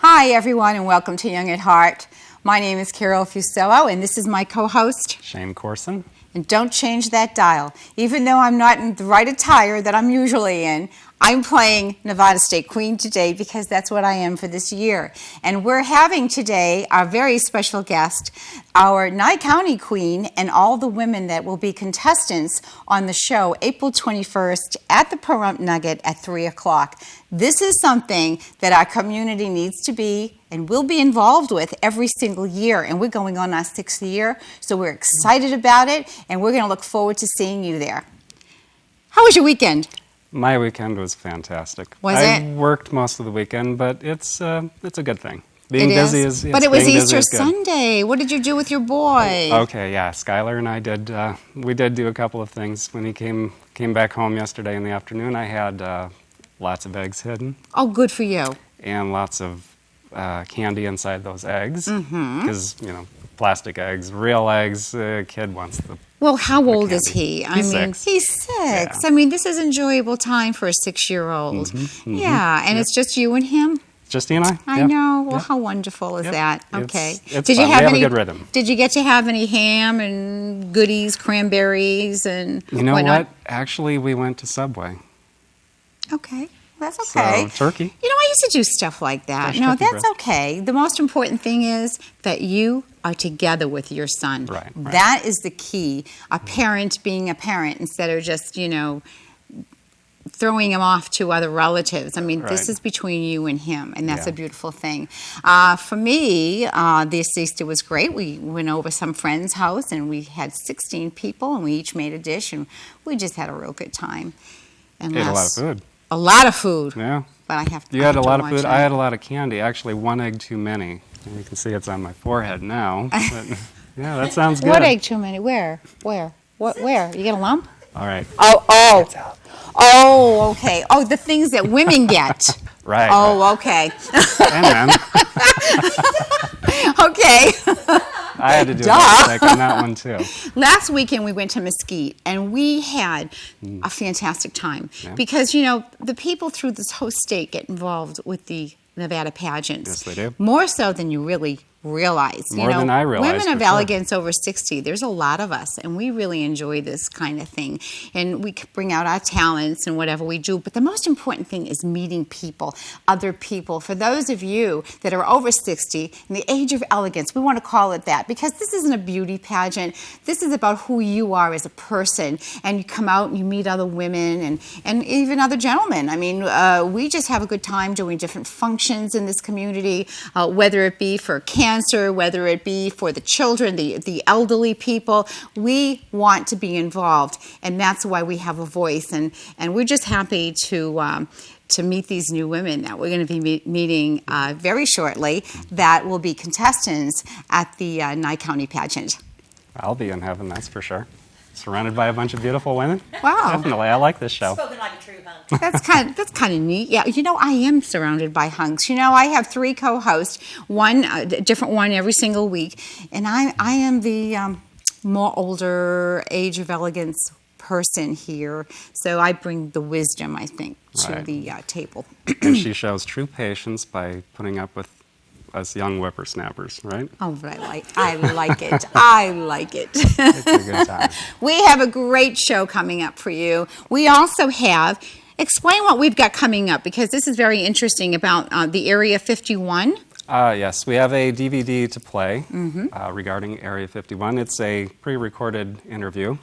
Hi everyone and welcome to Young at Heart. My name is Carol Fusello and this is my co-host Shane Corson. And don't change that dial. Even though I'm not in the right attire that I'm usually in, I'm playing Nevada State Queen today because that's what I am for this year. And we're having today our very special guest, our Nye County Queen, and all the women that will be contestants on the show April 21st at the Pahrump Nugget at 3 o'clock. This is something that our community needs to be and will be involved with every single year. And we're going on our 6th year, so we're excited about it, and we're going to look forward to seeing you there. How was your weekend? My weekend was fantastic. I worked most of the weekend, but it's a good thing. Being busy is But it was Easter Sunday. What did you do with your boy? Okay, yeah, Skylar and I did do a couple of things. When he came back home yesterday in the afternoon, I had lots of eggs hidden. Oh, good for you. And lots of candy inside those eggs. Because, plastic eggs, real eggs, a kid wants the Well, how old is he? He's 6. He's 6. Yeah. I mean, this is enjoyable time for a 6-year-old. Yeah, and it's just you and him? Just he and I. I know. Well, how wonderful is that? Okay. It's fun. We have a good rhythm. Did you get to have any ham and goodies, cranberries and You know whatnot? what? Actually, we went to Subway. Okay. That's okay. So, turkey. I used to do stuff like that. Fresh No, turkey that's breast. okay. The most important thing is that you are together with your son. Right. That is the key. A parent being a parent instead of just, throwing him off to other relatives. I mean, this Right. is between you and him, and that's Yeah. a beautiful thing. For me, this Easter was great. We went over some friend's house, and we had 16 people, and we each made a dish, and we just had a real good time. And Ate a lot of food. A lot of food. Yeah. But I have to. You had a lot of watch food. it. I had a lot of candy. Actually, 1 egg too many. And you can see it's on my forehead now. But, yeah, that sounds good. What egg too many? Where? Where? What? Where? You get a lump? All right. Oh, okay. Oh, the things that women get. Right. Oh, okay. And then Okay. I had to do a check on that one too. Last weekend we went to Mesquite and we had a fantastic time because, the people through this whole state get involved with the Nevada pageants. Yes, they do. More so than you really realize. More than I realized, Women of for sure. elegance over 60, there's a lot of us, and we really enjoy this kind of thing. And we bring out our talents and whatever we do. But the most important thing is meeting people, other people. For those of you that are over 60, in the age of elegance, we want to call it that because this isn't a beauty pageant. This is about who you are as a person. And you come out and you meet other women and even other gentlemen. I mean, we just have a good time doing different functions in this community, whether it be for cancer, whether it be for the children, the elderly people. We want to be involved, and that's why we have a voice. And we're just happy to meet these new women that we're going to be meeting very shortly that will be contestants at the Nye County pageant. I'll be in heaven, that's for sure. Surrounded by a bunch of beautiful women. Wow. Definitely, I like this show. Spoken like a true hunk. That's kind of neat. Yeah, I am surrounded by hunks. I have 3 co-hosts, one a different one every single week, and I am the more older age of elegance person here. So I bring the wisdom, I think, to Right. the table. And she shows true patience by putting up with us young whippersnappers, right? Oh, but I like it. I like it. It's a good time. We have a great show coming up for you. We also have, explain what we've got coming up, because this is very interesting about the Area 51. Yes, we have a DVD to play regarding Area 51. It's a pre-recorded interview.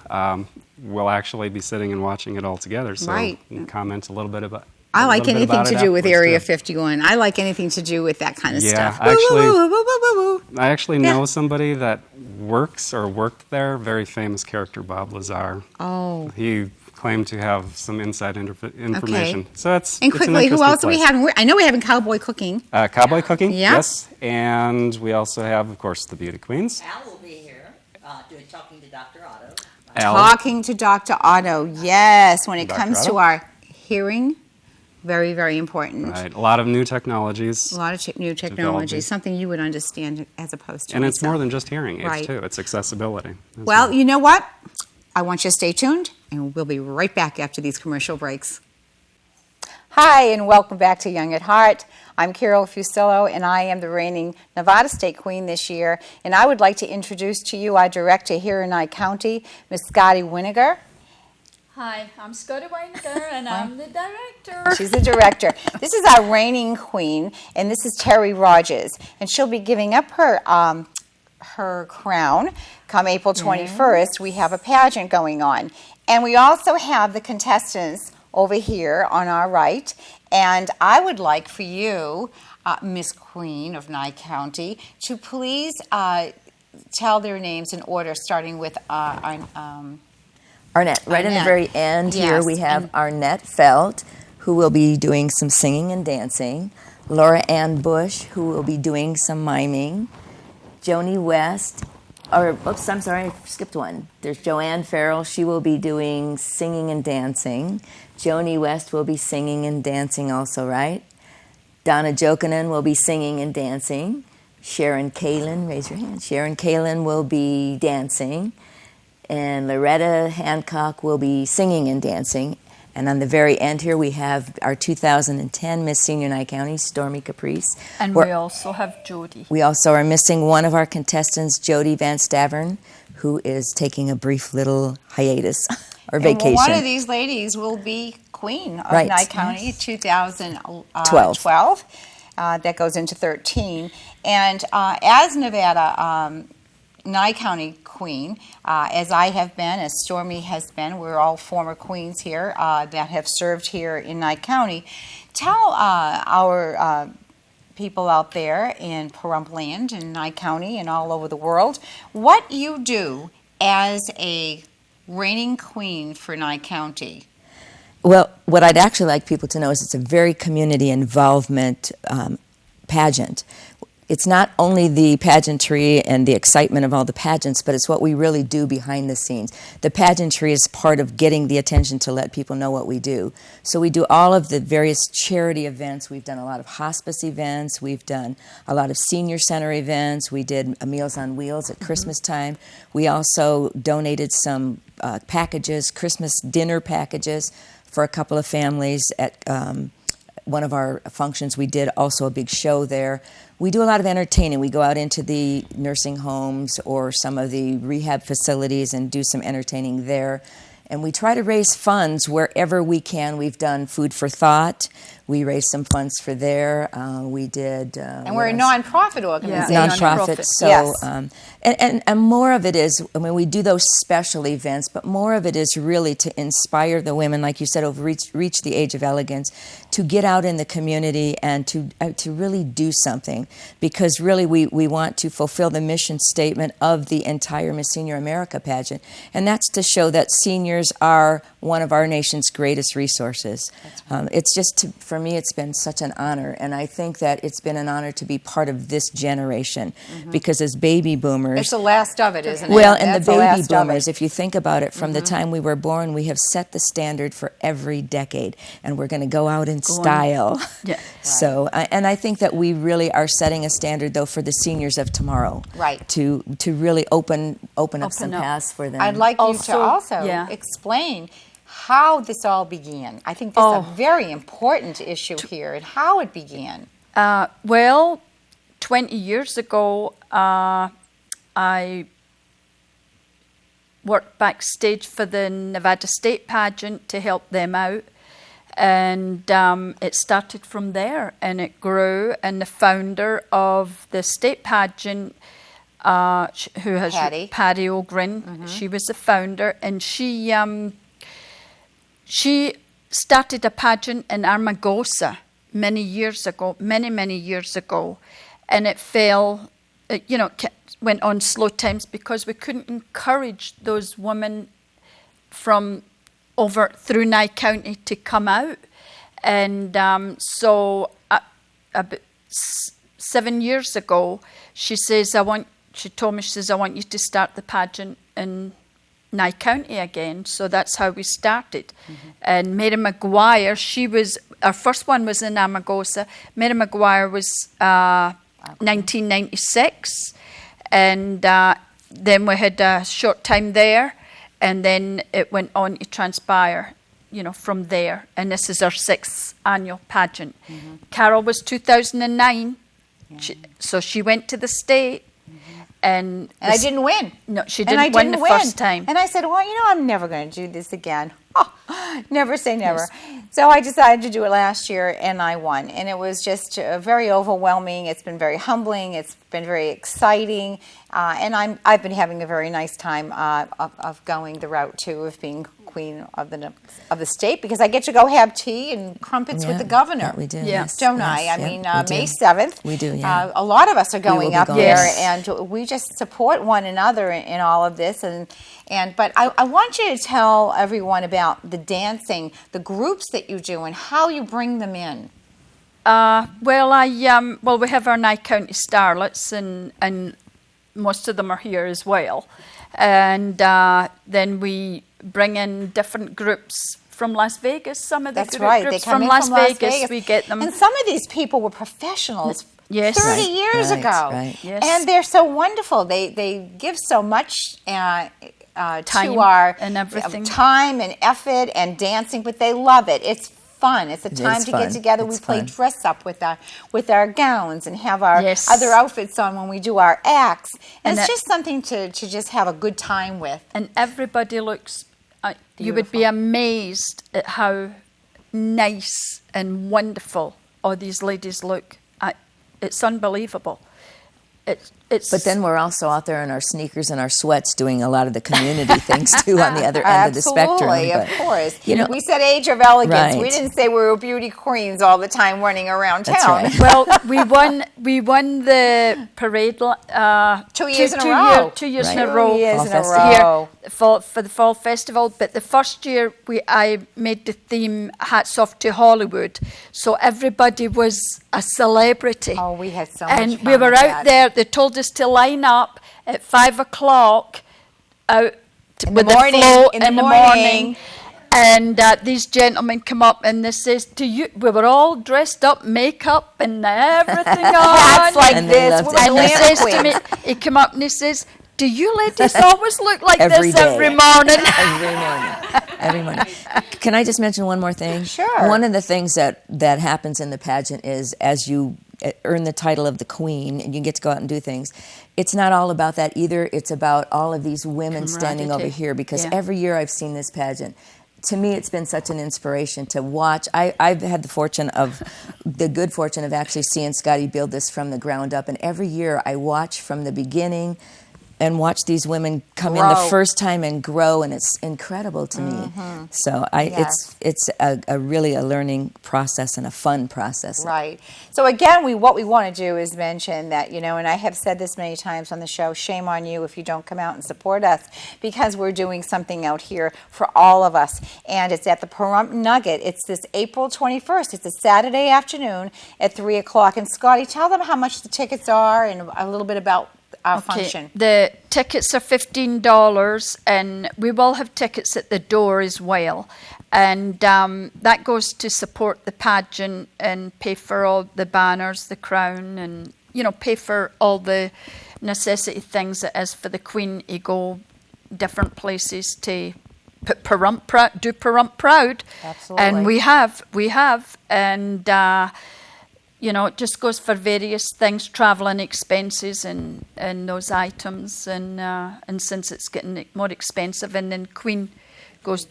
We'll actually be sitting and watching it all together, so Right. you can comment a little bit about I like anything to do with Area too. 51. I like anything to do with that kind of Yeah, stuff. I actually know somebody that works or worked there, very famous character, Bob Lazar. Oh. He claimed to have some inside information. So it's And it's quickly, an who else do we place. have? I know we have in Cowboy Cooking. Cowboy Cooking, Yeah. yes. And we also have, of course, the Beauty Queens. Al will be here talking to Dr. Otto. Al. Talking to Dr. Otto, yes. When it Dr. comes to Otto. our hearing, very, very important. Right, a lot of new technologies. A lot of new technology, something you would understand as opposed to And it's myself. more than just hearing aids, Right. too. It's accessibility. as Well, you know what? I want you to stay tuned, and we'll be right back after these commercial breaks. Hi, and welcome back to Young at Heart. I'm Carol Fusillo, and I am the reigning Nevada State Queen this year. And I would like to introduce to you our director here in Nye County, Miss Scotty Winiger. Hi, I'm Scotty Winiger, and I'm the director. She's the director. This is our reigning queen, and this is Terry Rogers. And she'll be giving up her her crown come April 21st. We have a pageant going on. And we also have the contestants over here on our right. And I would like for you, Miss Queen of Nye County, to please tell their names in order, starting with Arnett. Right in the Arnett. very end here, Yes, we have and- Arnett Felt, who will be doing some singing and dancing. Laura Ann Bush, who will be doing some miming. Joni West, oops, I'm sorry, I skipped one. There's Joanne Farrell. She will be doing singing and dancing. Joni West will be singing and dancing also, right? Donna Jokinen will be singing and dancing. Sharon Kalin, raise your hand. Sharon Kalin will be dancing. And Loretta Hancock will be singing and dancing. And on the very end here, we have our 2010 Miss Senior Nye County, Stormy Caprice. And We're- we also have Jody. we also are missing one of our contestants, Jody Van Stavern, who is taking a brief little hiatus or vacation. And one of these ladies will be Queen of Right. Nye County 2012. That goes into 13. And as Nevada Nye County Queen, as I have been, as Stormy has been, we're all former queens here that have served here in Nye County. Tell our people out there in Pahrump Land and Nye County and all over the world what you do as a reigning queen for Nye County. Well, what I'd actually like people to know is it's a very community involvement pageant. It's not only the pageantry and the excitement of all the pageants, but it's what we really do behind the scenes. The pageantry is part of getting the attention to let people know what we do. So we do all of the various charity events. We've done a lot of hospice events. We've done a lot of senior center events. We did Meals on Wheels at Christmas time. We also donated some packages, Christmas dinner packages for a couple of families at one of our functions. We did also a big show there. We do a lot of entertaining. We go out into the nursing homes or some of the rehab facilities and do some entertaining there. And we try to raise funds wherever we can. We've done Food for Thought. We raised some funds for there. We did... And we're a nonprofit organization. Nonprofit. So, Yes. and more of it is, I mean, we do those special events, but more of it is really to inspire the women, like you said, who've reached the age of elegance, to get out in the community and to really do something. Because really, we want to fulfill the mission statement of the entire Miss Senior America pageant, and that's to show that seniors are one of our nation's greatest resources. It's just, for me, it's been such an honor, and I think that it's been an honor to be part of this generation, because as baby boomers... It's the last of it, isn't it? Well, and That's the baby last of it. boomers, if you think about it, from the time we were born, we have set the standard for every decade, and we're going to go out in style. Yeah. So, and I think that we really are setting a standard, though, for the seniors of tomorrow. Right. To really open up some up. paths for them. I'd like you to also yeah. explain how this all began. I think this is a very important issue here, and how it began. Well, 20 years ago, I worked backstage for the Nevada State pageant to help them out. And it started from there, and it grew. And the founder of the state pageant, who has Patty Ogren, she was the founder, and she started a pageant in Armagosa many years ago, many years ago, and it fell. Went on slow times because we couldn't encourage those women from over through Nye County to come out. And so about 7 years ago, she told me, she says, I want you to start the pageant in Nye County again. So that's how we started. And Mary Maguire, our first one was in Armagosa. Mary Maguire was 1996. And then we had a short time there, and then it went on to transpire, from there. And this is our 6th annual pageant. Carol was 2009, so she went to the state. And I didn't win. No, she didn't win the first time. And I said, well, I'm never going to do this again. Oh, never say never. Yes. So I decided to do it last year, and I won. And it was just very overwhelming. It's been very humbling. It's been very exciting. And I've been having a very nice time of going the route, too, of being queen of the state, because I get to go have tea and crumpets with the governor. That we do. Yes. Don't I? I mean, May 7th. We do, a lot of us are going up going. there, Yes. and we just support one another in all of this. But I want you to tell everyone about the dancing, the groups that you do, and how you bring them in. Well, we have our Nye County Starlets, and most of them are here as well. And then we bring in different groups from Las Vegas. Some of the That's right. groups They come from in Las from Las Vegas, we get them. And some of these people were professionals. Yes. 30 Right, years right, ago. right. Yes. And they're so wonderful. They give so much Time to our and everything. time and effort and dancing, but they love it. It's fun. It's a time is to fun. get together. It's we play fun. dress up with our gowns and have our Yes. other outfits on when we do our acts. And And it's that- just something to just have a good time with. And everybody looks, you would be amazed at how nice and wonderful all these ladies look. It's unbelievable. It's. But then we're also out there in our sneakers and our sweats doing a lot of the community things too on the other end of the spectrum. Absolutely, But, of course. you know- we said age of elegance. We Right. didn't say we were beauty queens all the time running around That's town. right. Well, we won the parade 2 years in a row. 2 years Right. in a 2 row. years in a Fall row. Here for the fall festival. But the first year I made the theme "Hats Off to Hollywood," so everybody was a celebrity. Oh, we had so much And fun we were with out that. there. They told us to line up at 5 o'clock out In with the morning, the float in the in the morning. morning. And these gentlemen come up and they says, "Do you?" We were all dressed up, makeup and everything on. Hats like And they this. loved We it. were And he glamour says to me, queens. he come up and he says, "Do you ladies always look like Every this day. every morning?" every morning. Every morning. Can I just mention one more thing? Sure. One of the things that happens in the pageant is as you earn the title of the queen and you get to go out and do things, it's not all about that either. It's about all of these women standing over Camaraderie. here, because Yeah. every year I've seen this pageant. To me, it's been such an inspiration to watch. I've had the good fortune of actually seeing Scotty build this from the ground up, and every year I watch from the beginning and watch these women come in the Grow. first time and grow, and it's incredible to me. So Yes. it's really a learning process and a fun process. Right. So again, what we want to do is mention that, and I have said this many times on the show, shame on you if you don't come out and support us, because we're doing something out here for all of us. And it's at the Pahrump Nugget. It's this April 21st. It's a Saturday afternoon at 3 o'clock. And Scotty, tell them how much the tickets are and a little bit about our function. The tickets are $15, and we will have tickets at the door as well. And that goes to support the pageant and pay for all the banners, the crown, and pay for all the necessity things that is for the Queen to go different places to put Pahrump proud, do Pahrump proud. Absolutely. And we have, and. It just goes for various things, travelling expenses and those items. And since it's getting more expensive, and then Queen goes...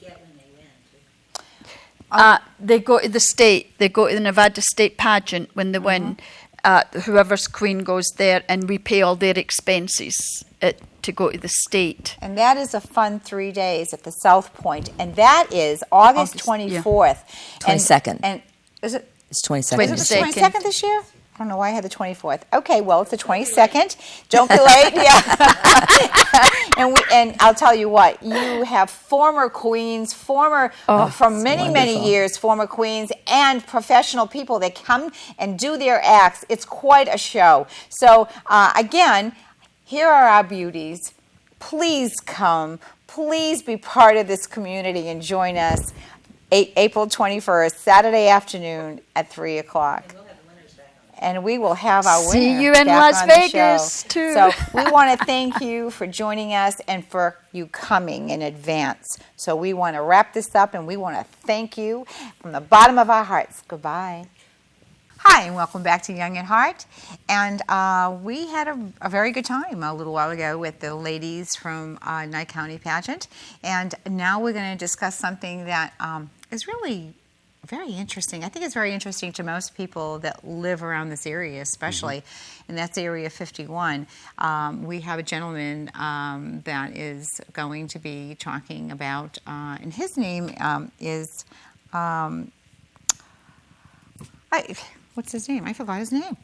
they go to the state. They go to the Nevada State Pageant when they win. Whoever's Queen goes there, and we pay all their expenses to go to the state. And that is a fun 3 days at the South Point. And that is August 24th. 22nd. And is it... It's 22nd. Is it the 22nd. 22nd this year? I don't know why I had the 24th. Okay, well, it's the 22nd. Don't be late. Yeah. and I'll tell you what, you have former queens, from many, many wonderful. years, former queens and professional people that come and do their acts. It's quite a show. So, again, here are our beauties. Please come. Please be part of this community and join us. April 21st, Saturday afternoon at 3 o'clock. And we will have our See winner you in back Las on the Vegas, show. too. So we want to thank you for joining us and for you coming in advance. So we want to wrap this up, and we want to thank you from the bottom of our hearts. Goodbye. Hi, and welcome back to Young at Heart. And we had a very good time a little while ago with the ladies from Nye County Pageant. And now we're going to discuss something that is really very interesting. I think it's very interesting to most people that live around this area, especially, and that's Area 51. We have a gentleman that is going to be talking about, and his name is, what's his name? I forgot his name.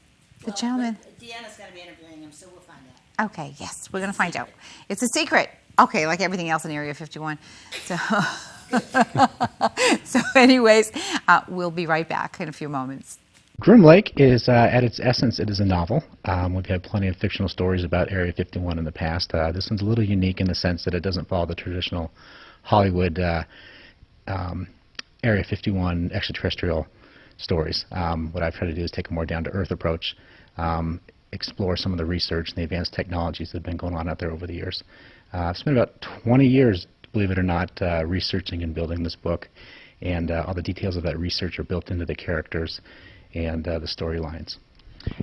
The gentleman. Deanna's going to be interviewing him, so we'll find out. Okay, yes, we're going to find out. It's a secret. Okay, like everything else in Area 51. So, so anyways, we'll be right back in a few moments. Groom Lake is, at its essence, it is a novel. We've had plenty of fictional stories about Area 51 in the past. This one's a little unique in the sense that it doesn't follow the traditional Hollywood Area 51 extraterrestrial stories. What I've tried to do is take a more down-to-earth approach, explore some of the research and the advanced technologies that have been going on out there over the years. I've spent about 20 years, believe it or not, researching and building this book, and all the details of that research are built into the characters and the storylines.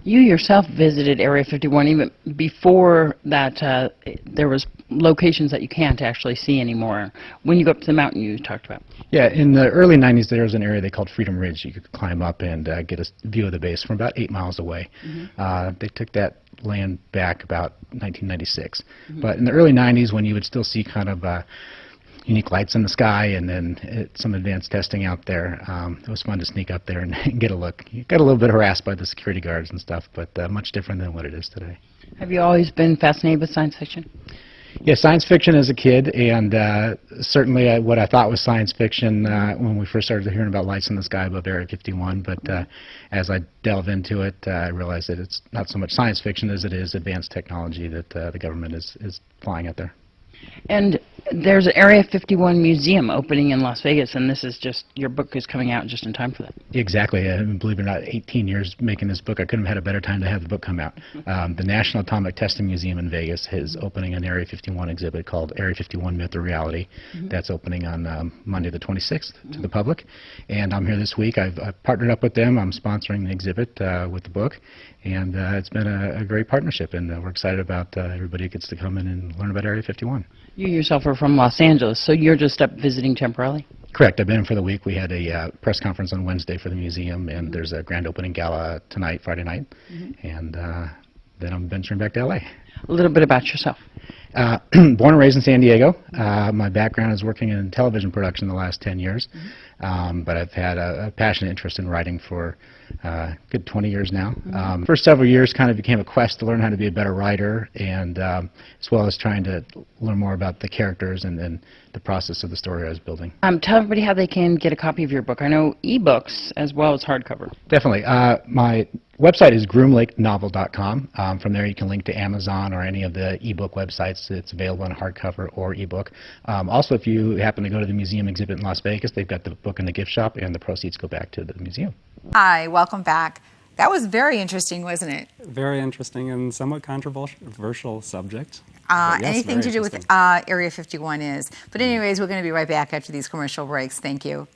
You yourself visited Area 51 even before that. There was locations that you can't actually see anymore. When you go up to the mountain, you talked about. Yeah, in the early 90s, there was an area they called Freedom Ridge. You could climb up and get a view of the base from about 8 miles away. They took that land back about 1996. But in the early 90s, when you would still see kind of unique lights in the sky and then some advanced testing out there, it was fun to sneak up there and get a look. You got a little bit harassed by the security guards and stuff, but much different than what it is today. Have you always been fascinated with science fiction? Yeah, science fiction as a kid, and certainly what I thought was science fiction when we first started hearing about lights in the sky above Area 51, but as I delve into it, I realized that it's not so much science fiction as it is advanced technology that the government is flying out there. And there's an Area 51 museum opening in Las Vegas, and this is just, your book is coming out just in time for that. Exactly. Believe it or not, 18 years making this book. I couldn't have had a better time to have the book come out. The National Atomic Testing Museum in Vegas is opening an Area 51 exhibit called Area 51 Myth or Reality. That's opening on Monday the 26th to the public. And I'm here this week. I've partnered up with them. I'm sponsoring the exhibit with the book. And it's been a great partnership, and we're excited about everybody who gets to come in and learn about Area 51. You yourself are from Los Angeles, so you're just up visiting temporarily? Correct. I've been in for the week. We had a press conference on Wednesday for the museum, and there's a grand opening gala tonight, Friday night, and then I'm venturing back to L.A. A little bit about yourself. Born and raised in San Diego. My background is working in television production the last 10 years, but I've had a passionate interest in writing for a good 20 years now. First several years kind of became a quest to learn how to be a better writer, and as well as trying to learn more about the characters and then the process of the story I was building. Tell everybody how they can get a copy of your book. I know ebooks as well as hardcover. Definitely. My website is groomlakenovel.com. From there you can link to Amazon or any of the ebook websites. It's available in hardcover or ebook. Also, if you happen to go to the museum exhibit in Las Vegas, they've got the book in the gift shop, and the proceeds go back to the museum. Hi, welcome back. That was very interesting, wasn't it? Very interesting and somewhat controversial subject. But yes, Anything very to do with interesting. Area 51 is. But anyways, we're going to be right back after these commercial breaks. Thank you.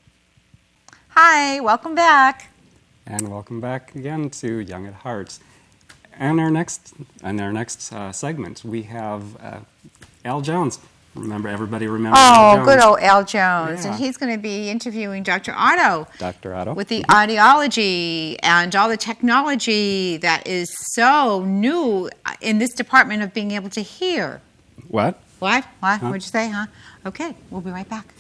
Hi, welcome back. And welcome back again to Young at Heart. And our next segment, we have Al Jones. Everybody remembers Al Jones. Good old Al Jones. Yeah. And he's going to be interviewing Dr. Otto. Dr. Otto. With the ideology and all the technology that is so new in this department of being able to hear. What? What? Huh? What'd you say, huh? Okay, we'll be right back.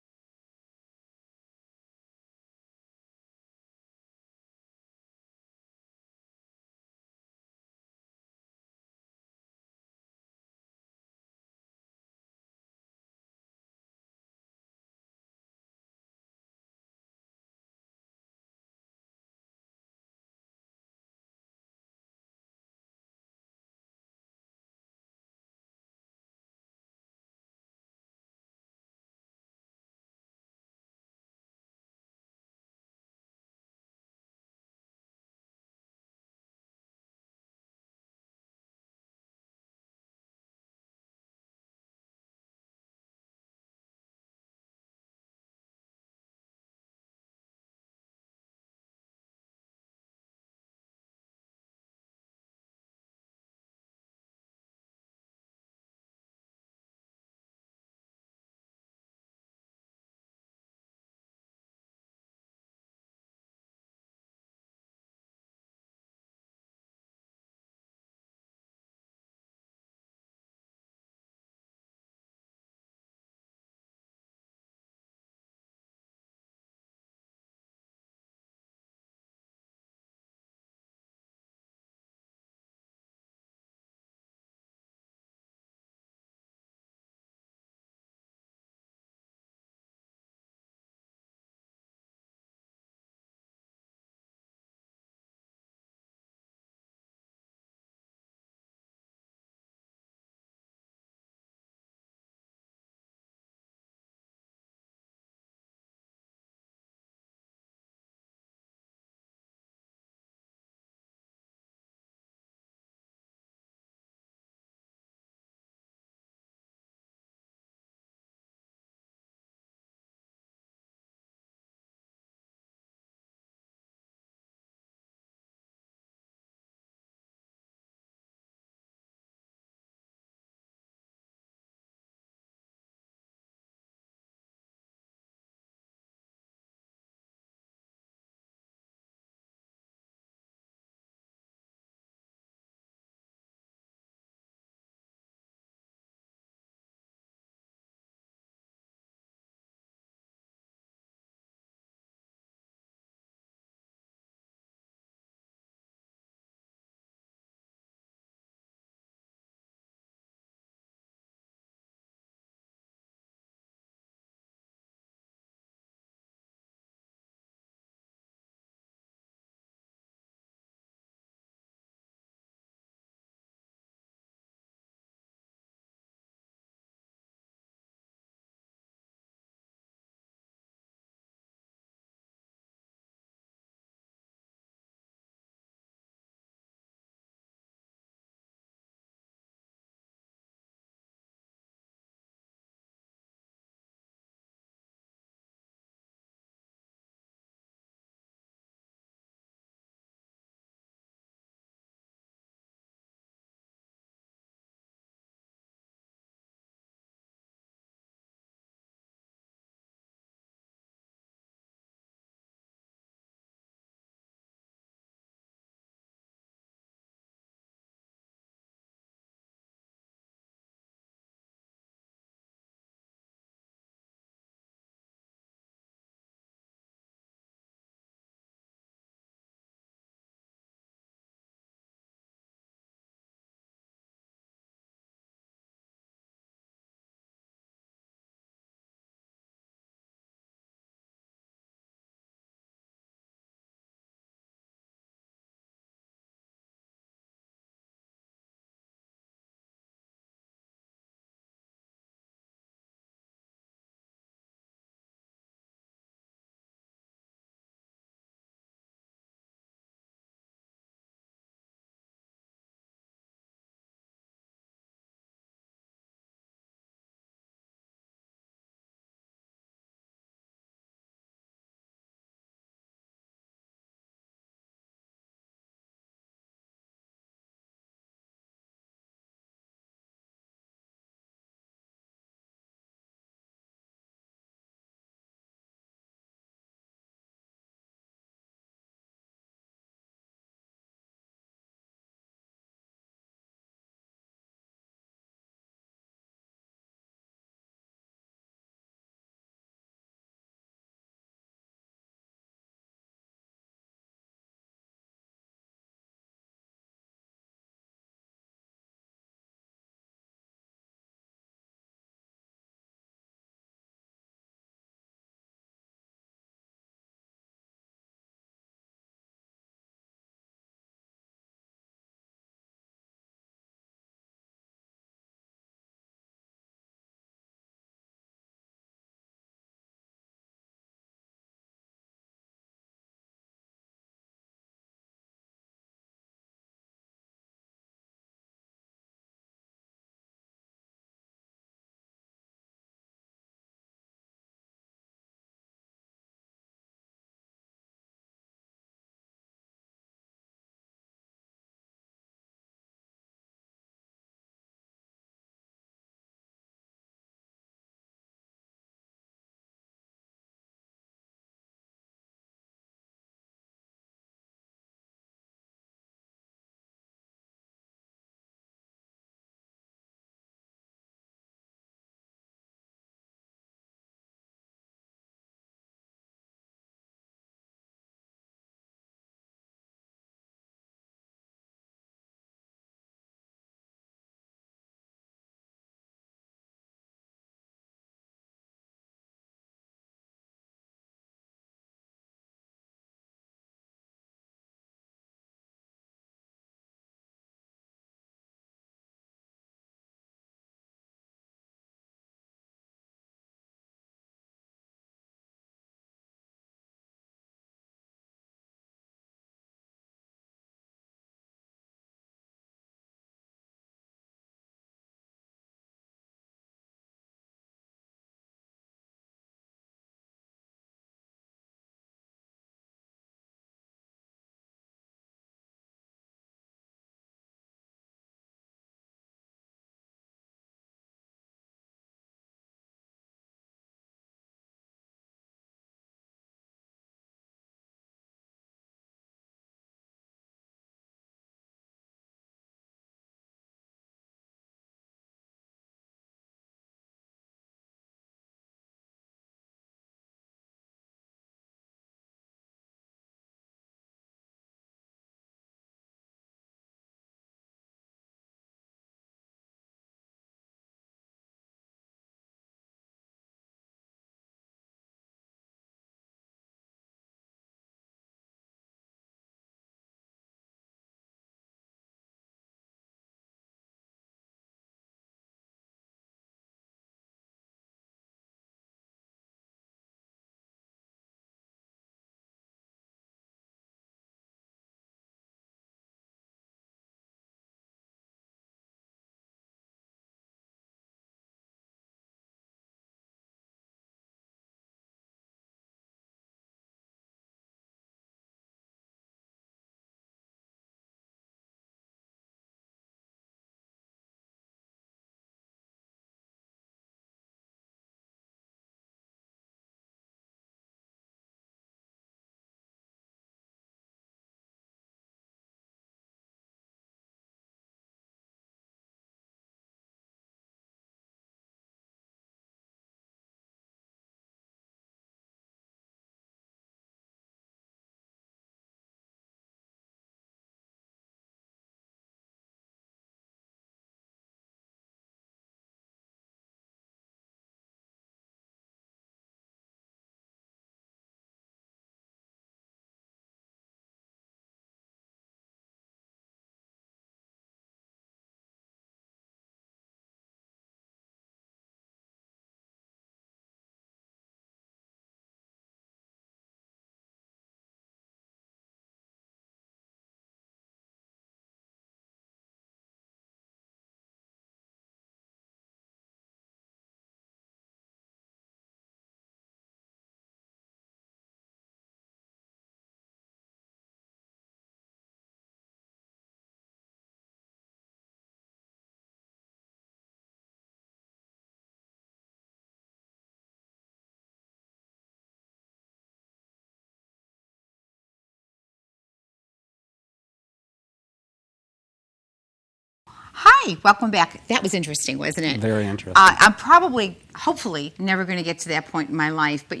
Hi, welcome back. That was interesting, wasn't it? Very interesting. I'm probably, hopefully, never going to get to that point in my life, but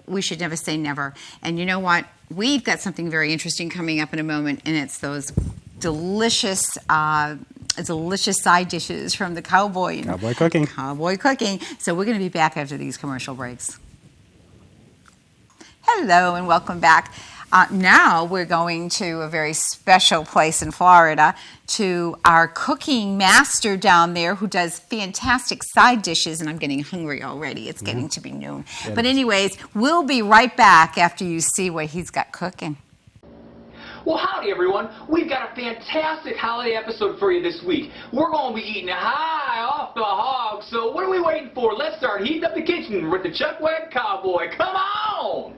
we should never say never. And you know what? We've got something very interesting coming up in a moment, and it's those delicious side dishes from the cowboy. Cowboy cooking. Cowboy cooking. So we're going to be back after these commercial breaks. Hello and welcome back. Now we're going to a very special place in Florida, to our cooking master down there who does fantastic side dishes, and I'm getting hungry already. It's getting to be noon. But anyways, we'll be right back after you see what he's got cooking. Well, howdy everyone. We've got a fantastic holiday episode for you this week. We're going to be eating high off the hog, so what are we waiting for? Let's start heating up the kitchen with the Chuck Wagon Cowboy. Come on!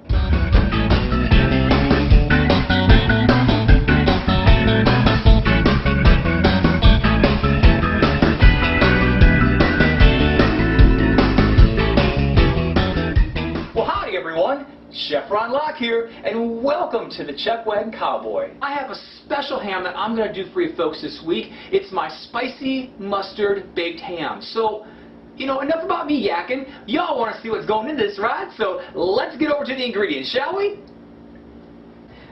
Chef Ron Locke here, and welcome to the Chuck Wagon Cowboy. I have a special ham that I'm going to do for you folks this week. It's my spicy mustard baked ham. So, enough about me yakking. Y'all want to see what's going into this, right? So let's get over to the ingredients, shall we?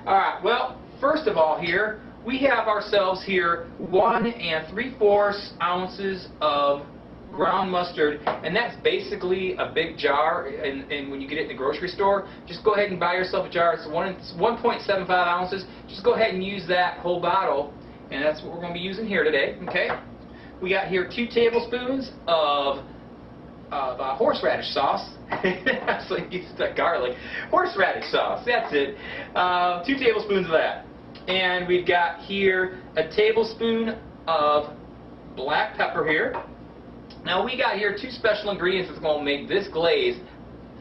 Alright, well, first of all here, we have ourselves here 1 3/4 ounces of ground mustard, and that's basically a big jar, and when you get it in the grocery store, just go ahead and buy yourself a jar. It's 1.75 ounces. Just go ahead and use that whole bottle, and that's what we're going to be using here today. Okay, we got here 2 tablespoons of horseradish sauce. So you get that garlic. Horseradish sauce, that's it. 2 tablespoons of that. And we've got here a tablespoon of black pepper here. Now we got here 2 special ingredients that's going to make this glaze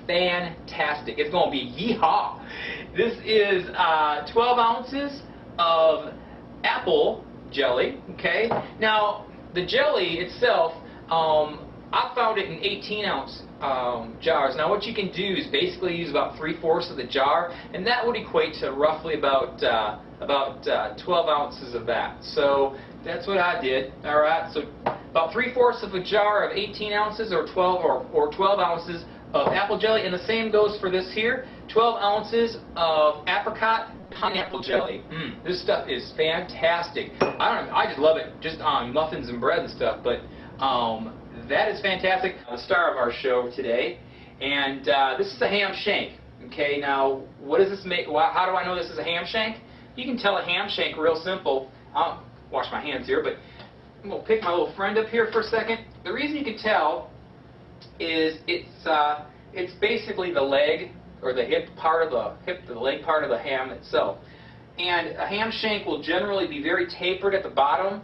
fantastic. It's going to be yeehaw. This is 12 ounces of apple jelly. Okay. Now the jelly itself, I found it in 18-ounce jars. Now what you can do is basically use about 3/4 of the jar, and that would equate to roughly about 12 ounces of that. So that's what I did. All right. So about 3/4 of a jar of 18 ounces or 12 ounces of apple jelly, and the same goes for this here. 12 ounces of apricot pineapple jelly. This stuff is fantastic. I just love it just on muffins and bread and stuff. But that is fantastic. The star of our show today, and this is a ham shank. Okay, now what does this make? How do I know this is a ham shank? You can tell a ham shank real simple. I'll wash my hands here, but I'm going to pick my little friend up here for a second. The reason you can tell is it's basically the leg or the the leg part of the ham itself. And a ham shank will generally be very tapered at the bottom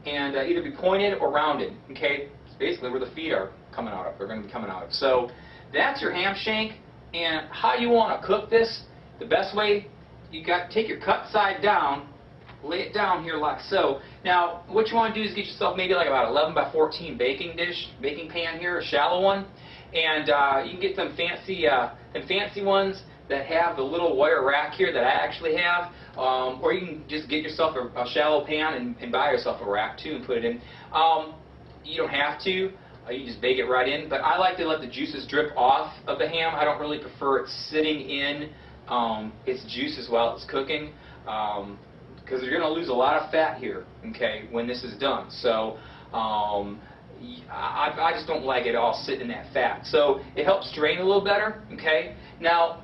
and either be pointed or rounded. Okay, it's basically where the feet are coming out of. They're going to be coming out of. So that's your ham shank. And how you want to cook this? The best way, you got to take your cut side down. Lay it down here like so. Now, what you want to do is get yourself maybe like about 11 by 14 baking pan here, a shallow one, and you can get them fancy ones that have the little wire rack here that I actually have, or you can just get yourself a shallow pan and buy yourself a rack too and put it in. You don't have to. You just bake it right in, but I like to let the juices drip off of the ham. I don't really prefer it sitting in its juices while it's cooking. Because you're going to lose a lot of fat here, okay, when this is done. So I just don't like it all sitting in that fat. So it helps drain a little better, okay. Now,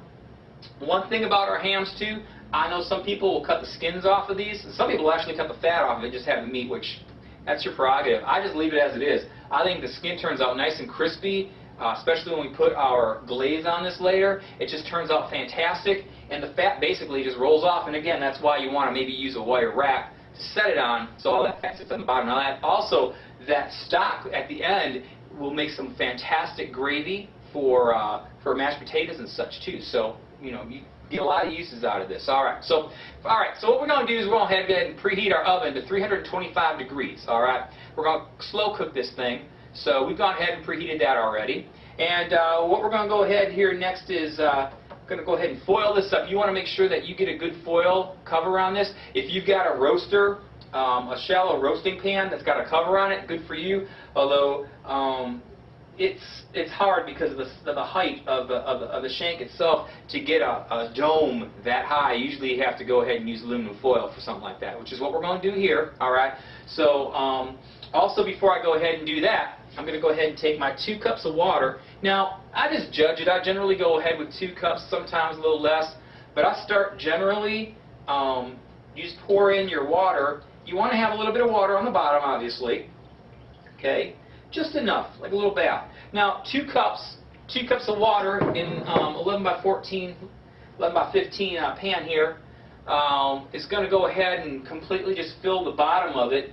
one thing about our hams too, I know some people will cut the skins off of these, and some people will actually cut the fat off of it, just have the meat, which that's your prerogative. I just leave it as it is. I think the skin turns out nice and crispy, especially when we put our glaze on this later. It just turns out fantastic. And the fat basically just rolls off, and again, that's why you want to maybe use a wire rack to set it on, so all that fat sits on the bottom. Now, that stock at the end will make some fantastic gravy for mashed potatoes and such too. So you get a lot of uses out of this. All right. So what we're going to do is we're going to go ahead and preheat our oven to 325 degrees. All right. We're going to slow cook this thing. So we've gone ahead and preheated that already. And what we're going to go ahead here next is going to go ahead and foil this up. You want to make sure that you get a good foil cover on this. If you've got a roaster a shallow roasting pan that's got a cover on it, good for you. Although it's hard because of the height of the shank itself to get a dome that high. Usually you have to go ahead and use aluminum foil for something like that, which is what we're going to do here. All right. So also before I go ahead and do that, I'm going to go ahead and take my 2 cups of water. Now I just judge it. I generally go ahead with 2 cups, sometimes a little less, but I start generally. You just pour in your water. You want to have a little bit of water on the bottom, obviously. Okay. Just enough, like a little bath. Now, 2 cups of water in 11 by 14, 11 by 15 pan here is going to go ahead and completely just fill the bottom of it,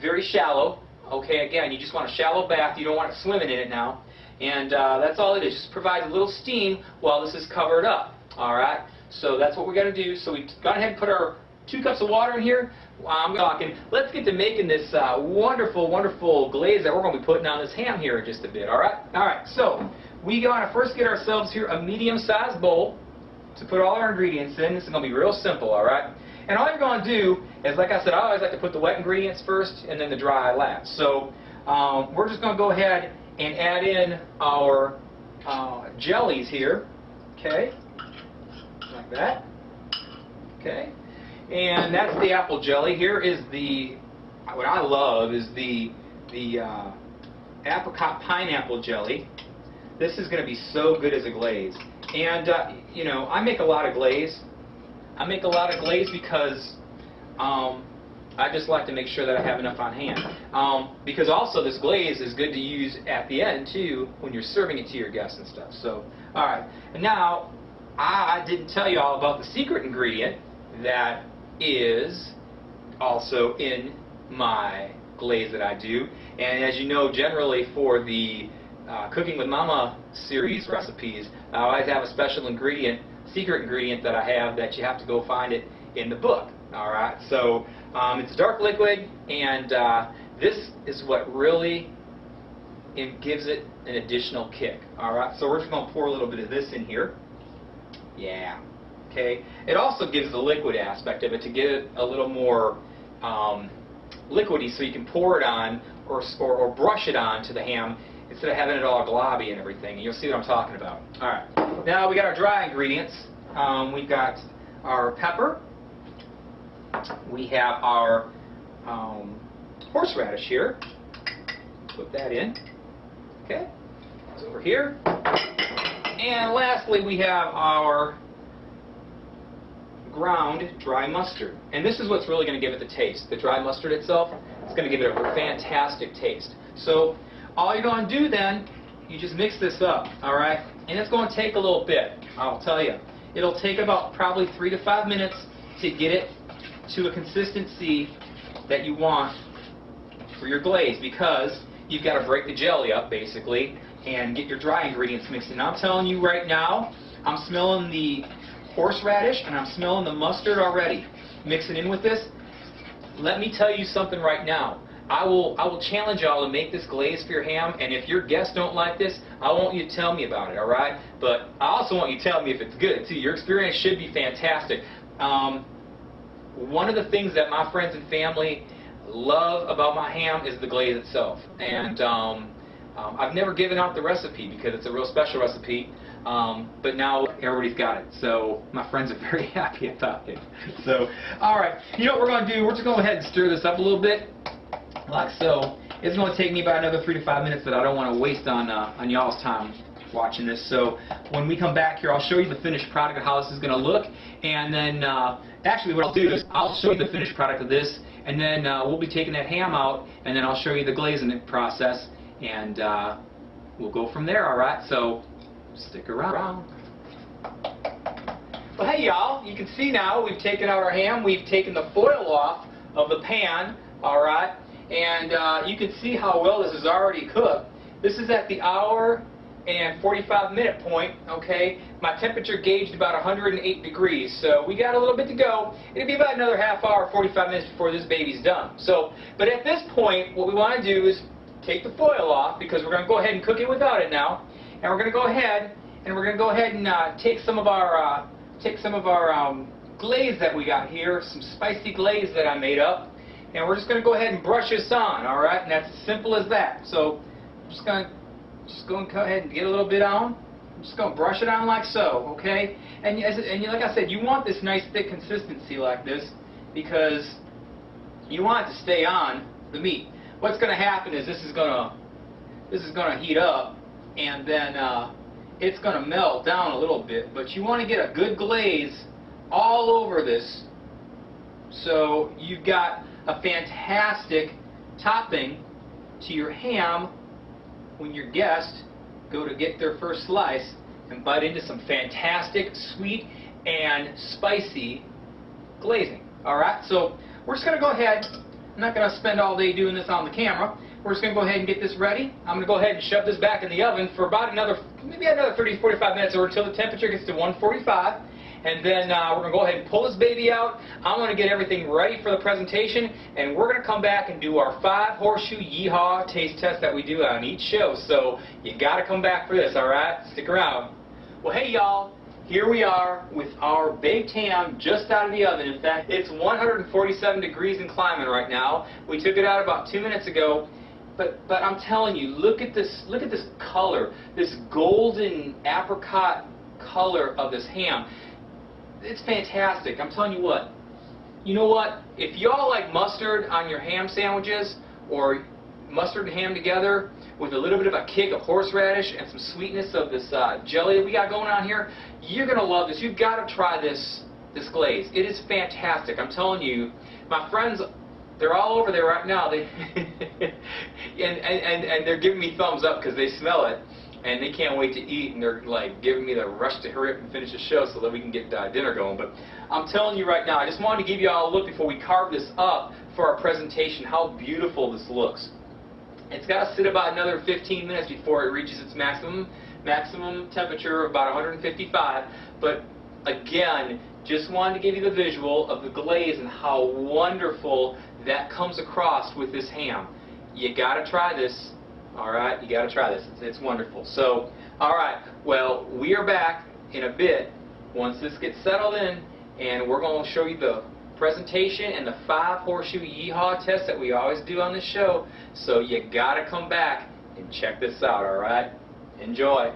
very shallow. Okay, again, you just want a shallow bath. You don't want it swimming in it now. And that's all it is. Just provides a little steam while this is covered up. All right. So that's what we're going to do. So we've gone ahead and put our 2 cups of water in here. I'm talking. Let's get to making this wonderful, wonderful glaze that we're going to be putting on this ham here in just a bit. All right. All right. So we want to first get ourselves here a medium-sized bowl to put all our ingredients in. This is going to be real simple. All right. And all you're going to do is, like I said, I always like to put the wet ingredients first and then the dry last. So we're just going to go ahead and add in our jellies here. Okay. Like that. Okay. And that's the apple jelly. Here is what I love is the apricot pineapple jelly. This is going to be so good as a glaze. And, you know, I make a lot of glaze. I make a lot of glaze because I just like to make sure that I have enough on hand. Because also this glaze is good to use at the end, too, when you're serving it to your guests and stuff. So, all right. And now, I didn't tell you all about the secret ingredient that is also in my glaze that I do. And as you know, generally for the Cooking with Mama series recipes, I always have a special ingredient, secret ingredient that I have that you have to go find it in the book. All right, so it's a dark liquid, and this is what really gives it an additional kick. All right, so we're just going to pour a little bit of this in here. Yeah. Okay. It also gives the liquid aspect of it to get it a little more liquidy, so you can pour it on or brush it on to the ham instead of having it all globby and everything. And you'll see what I'm talking about. All right. Now we got our dry ingredients. We've got our pepper. We have our horseradish here. Put that in. Okay. It's over here. And lastly, we have our ground dry mustard. And this is what's really going to give it the taste. The dry mustard itself, it's going to give it a fantastic taste. So all you're going to do then, you just mix this up, all right? And it's going to take a little bit, I'll tell you. It'll take about probably 3 to 5 minutes to get it to a consistency that you want for your glaze, because you've got to break the jelly up, basically, and get your dry ingredients mixed in. I'm telling you right now, I'm smelling the horseradish and I'm smelling the mustard already. Mixing in with this. Let me tell you something right now. I will challenge y'all to make this glaze for your ham, and if your guests don't like this, I want you to tell me about it, all right? But I also want you to tell me if it's good, too. Your experience should be fantastic. One of the things that my friends and family love about my ham is the glaze itself. And I've never given out the recipe because it's a real special recipe, but now everybody's got it. So my friends are very happy about it. So, all right, you know what we're going to do? We're just going to go ahead and stir this up a little bit, like so. It's going to take me about another 3 to 5 minutes that I don't want to waste on y'all's time watching this. So when we come back here, I'll show you the finished product of how this is going to look. And then actually what I'll do is I'll show you the finished product of this, and then we'll be taking that ham out, and then I'll show you the glazing process, and we'll go from there, all right? So stick around. Well, hey, y'all, you can see now we've taken out our ham. We've taken the foil off of the pan, all right? And you can see how well this is already cooked. This is at the hour and 45-minute point, okay? My temperature gauged about 108 degrees, so we got a little bit to go. It'll be about another half hour, 45 minutes before this baby's done. So, but at this point, what we want to do is take the foil off, because we're going to go ahead and cook it without it now. And we're going to go ahead and take some of our glaze that we got here, some spicy glaze that I made up, and we're just going to go ahead and brush this on, all right? And that's as simple as that. So I'm just going to go ahead and get a little bit on. I'm just going to brush it on like so, okay? And like I said, you want this nice thick consistency like this because you want it to stay on the meat. What's going to happen is this is going to heat up, and then it's going to melt down a little bit. But you want to get a good glaze all over this, so you've got a fantastic topping to your ham when your guests go to get their first slice and bite into some fantastic sweet and spicy glazing. Alright, so we're just going to go ahead. I'm not going to spend all day doing this on the camera. We're just going to go ahead and get this ready. I'm going to go ahead and shove this back in the oven for about maybe another 30 to 45 minutes, or until the temperature gets to 145. And then we're going to go ahead and pull this baby out. I'm going to get everything ready for the presentation, and we're going to come back and do our 5 horseshoe yeehaw taste test that we do on each show. So you got to come back for this, all right? Stick around. Well, hey, y'all. Here we are with our baked ham just out of the oven. In fact, it's 147 degrees and climbing right now. We took it out about 2 minutes ago. But I'm telling you, look at this color, this golden apricot color of this ham. It's fantastic. I'm telling you what. You know what? If y'all like mustard on your ham sandwiches, or mustard and ham together with a little bit of a kick of horseradish and some sweetness of this jelly that we got going on here, you're going to love this. You've got to try this glaze. It is fantastic. I'm telling you, my friends, they're all over there right now. They and they're giving me thumbs up because they smell it. And they can't wait to eat, and they're like giving me the rush to hurry up and finish the show so that we can get dinner going. But I'm telling you right now, I just wanted to give you all a look before we carve this up for our presentation, how beautiful this looks. It's got to sit about another 15 minutes before it reaches its maximum temperature of about 155. But again, just wanted to give you the visual of the glaze and how wonderful that comes across with this ham. You got to try this. All right, you got to try this. It's wonderful. So, all right, well, we are back in a bit once this gets settled in, and we're going to show you the presentation and the 5 horseshoe yeehaw test that we always do on this show. So you got to come back and check this out, all right? Enjoy.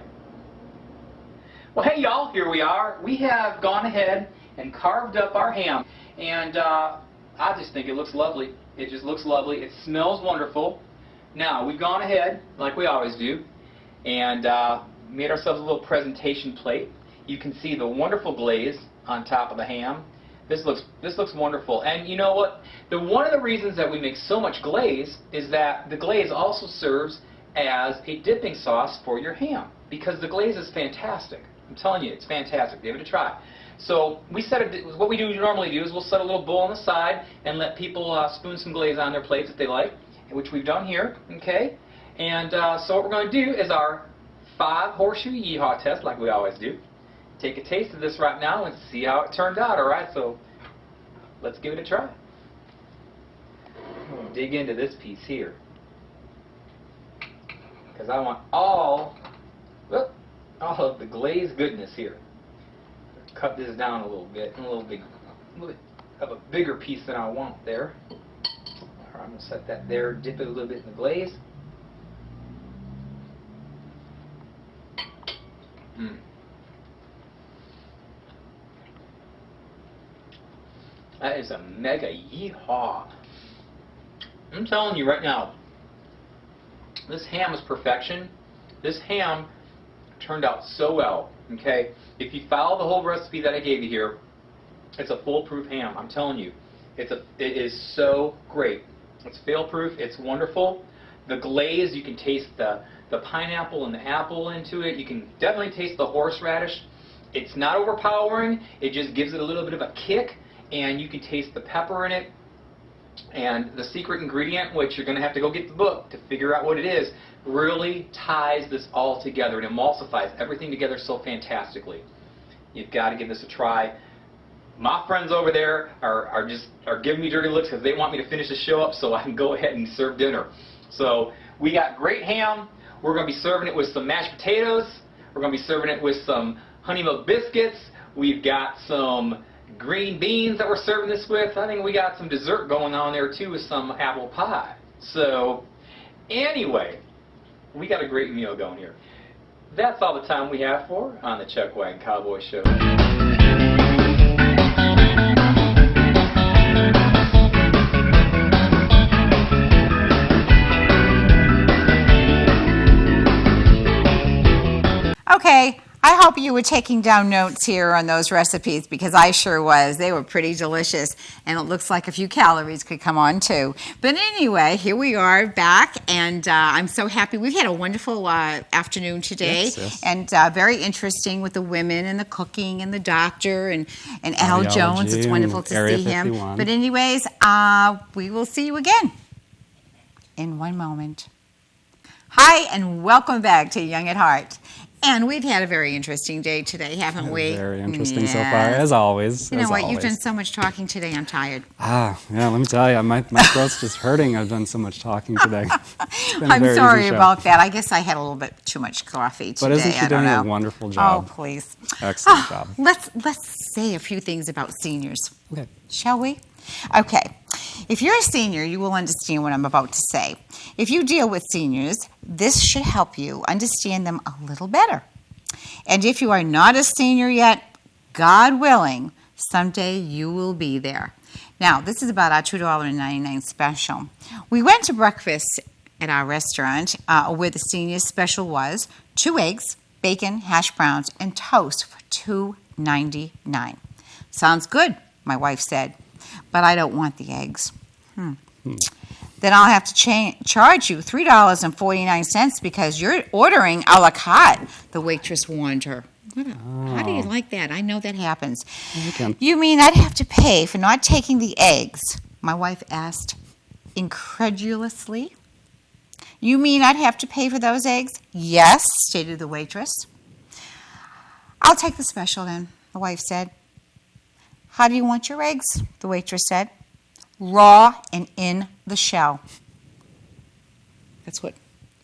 Well, hey, y'all, here we are. We have gone ahead and carved up our ham, and I just think it looks lovely. It just looks lovely. It smells wonderful. Now, we've gone ahead, like we always do, and made ourselves a little presentation plate. You can see the wonderful glaze on top of the ham. This looks wonderful. And you know what? One of the reasons that we make so much glaze is that the glaze also serves as a dipping sauce for your ham, because the glaze is fantastic. I'm telling you, it's fantastic. Give it a try. So what we normally do is we'll set a little bowl on the side and let people spoon some glaze on their plates if they like, which we've done here, okay? And so what we're going to do is our 5 horseshoe yeehaw test, like we always do. Take a taste of this right now and see how it turned out, all right? So let's give it a try. I'm going to dig into this piece here, because I want all of the glazed goodness here. Cut this down a little bit, a little bit of a bigger piece than I want there. I'm going to set that there, dip it a little bit in the glaze. That is a mega yeehaw. I'm telling you right now, this ham is perfection. This ham turned out so well, okay? If you follow the whole recipe that I gave you here, it's a foolproof ham. I'm telling you, it is so great. It's fail-proof. It's wonderful. The glaze, you can taste the pineapple and the apple into it. You can definitely taste the horseradish. It's not overpowering. It just gives it a little bit of a kick, and you can taste the pepper in it. And the secret ingredient, which you're going to have to go get the book to figure out what it is, really ties this all together. It emulsifies everything together so fantastically. You've got to give this a try. My friends over there are giving me dirty looks because they want me to finish the show up so I can go ahead and serve dinner. So we got great ham. We're going to be serving it with some mashed potatoes. We're going to be serving it with some honey milk biscuits. We've got some green beans that we're serving this with. I think we got some dessert going on there too with some apple pie. So anyway, we got a great meal going here. That's all the time we have for on the Chuck Wagon Cowboy Show. Okay, I hope you were taking down notes here on those recipes because I sure was. They were pretty delicious, and it looks like a few calories could come on too. But anyway, here we are back, and I'm so happy. We've had a wonderful afternoon today, Yes. and very interesting with the women and the cooking and the doctor and Al Jones. It's wonderful to Area see him. 51. But anyways, we will see you again in one moment. Hi, and welcome back to Young at Heart. And we've had a very interesting day today, haven't we? Very interesting so far, as always. You know as what? always. You've done so much talking today. I'm tired. Yeah, let me tell you, my throat's just hurting. I've done so much talking today. It's been a I'm very sorry easy show. about that. I guess I had a little bit too much coffee today. But isn't she I don't doing a know. wonderful job? Oh, please. Excellent job. Let's say a few things about seniors. Okay. Shall we? Okay. If you're a senior, you will understand what I'm about to say. If you deal with seniors, this should help you understand them a little better. And if you are not a senior yet, God willing, someday you will be there. Now, this is about our $2.99 special. We went to breakfast at our restaurant where the senior special was 2 eggs, bacon, hash browns, and toast for $2.99. Sounds good, my wife said, but I don't want the eggs. Then I'll have to charge you $3.49 because you're ordering a la carte, the waitress warned her. How do you like that? I know that happens. You can. You mean I'd have to pay for not taking the eggs? My wife asked incredulously. You mean I'd have to pay for those eggs? Yes, stated the waitress. I'll take the special then, the wife said. How do you want your eggs? The waitress said. Raw and in the shell. That's what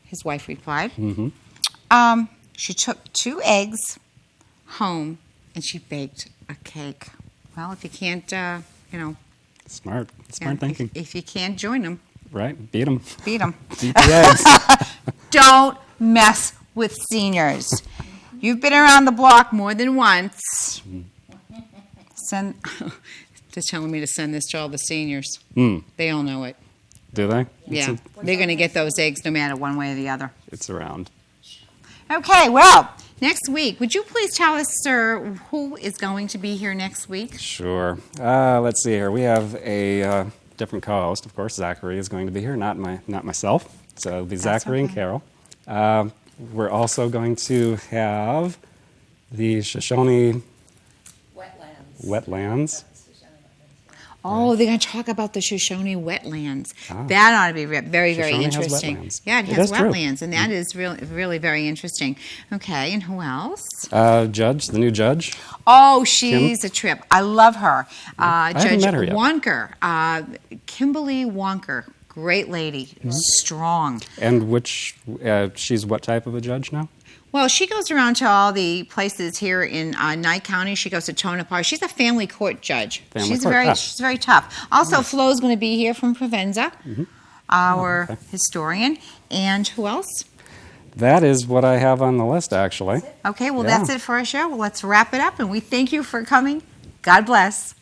his wife replied. Mm-hmm. She took 2 eggs home and she baked a cake. Well, if you can't, Smart thinking. If you can't join them, Right? Beat them. beat them. Beat the eggs. Don't mess with seniors. You've been around the block more than once. They're telling me to send this to all the seniors. They all know it. Do they? Yeah, they're going to get those eggs no matter one way or the other. It's around. Okay, well, next week, would you please tell us, sir, who is going to be here next week? Sure. Let's see here. We have a different co-host, of course. Zachary is going to be here, not myself. So it'll be Zachary and Carol. We're also going to have the Shoshone wetlands. Oh, they're going to talk about the Shoshone wetlands. Ah. That ought to be very, very Shoshone has interesting. wetlands. Yeah, it It has is true. wetlands, and that is really, really very interesting. Okay, and who else? Judge, the new judge. Oh, she's a trip. I love her. haven't Judge met her yet. Wonker, Kimberly Wonker, great lady, strong. And she's what type of a judge now? Well, she goes around to all the places here in Nye County. She goes to Tonopah. She's a family court judge. She's very tough. Also, Flo's going to be here from Provenza, our historian. And who else? That is what I have on the list, actually. Okay, well, Yeah. that's it for our show. Well, let's wrap it up, and we thank you for coming. God bless.